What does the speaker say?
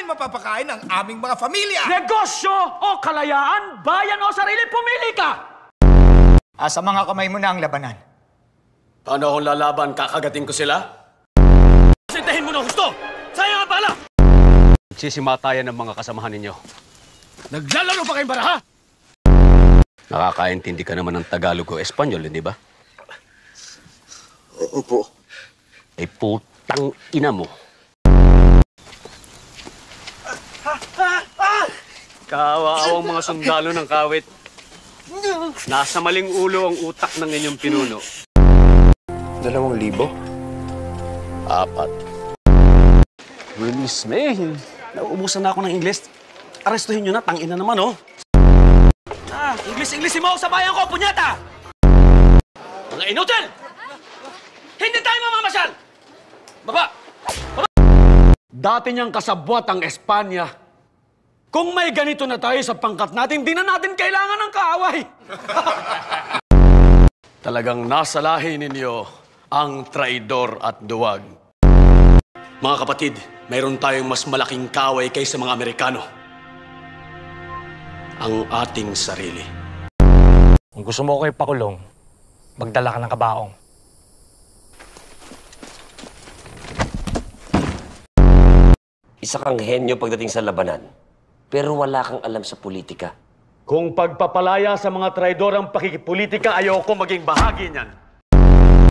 namin mapapakain ang aming mga pamilya. Negosyo o kalayaan, bayan o sarili, pumili ka! Sa mga kamay mo na ang labanan. Paano akong lalaban? Kakagating ko sila? Sintahin mo na gusto! Sayang ang bala! Sisimatayan ng mga kasamahan ninyo. Naglalaro pa kayong baraha? Nakakaintindi ka naman ng Tagalog o Espanyol, hindi ba? Opo. Ay putang ina mo. Kawaawang mga sundalo ng kawit. Nasa maling ulo ang utak ng inyong pinuno. 2,000? 4. Release me. Nauubusan na ako ng Ingles. Arestuhin nyo na, tangina naman, oh. Inglesin mo sa bayan ko, punyata! Mga inutil! Hindi tayo mamamasyal! Baba! Dati niyang kasabwat ang Espanya. Kung may ganito na tayo sa pangkat natin, di na natin kailangan ng kaaway. Talagang nasa lahi ninyo ang traidor at duwag. Mga kapatid, mayroon tayong mas malaking kaaway kaysa mga Amerikano. Ang ating sarili. Kung gusto mo ko ipakulong, magdala ka ng kabaong. Isa kang henyo pagdating sa labanan, pero wala kang alam sa politika. Kung pagpapalaya sa mga traidor ang pakikipolitika, ayoko maging bahagi niyan.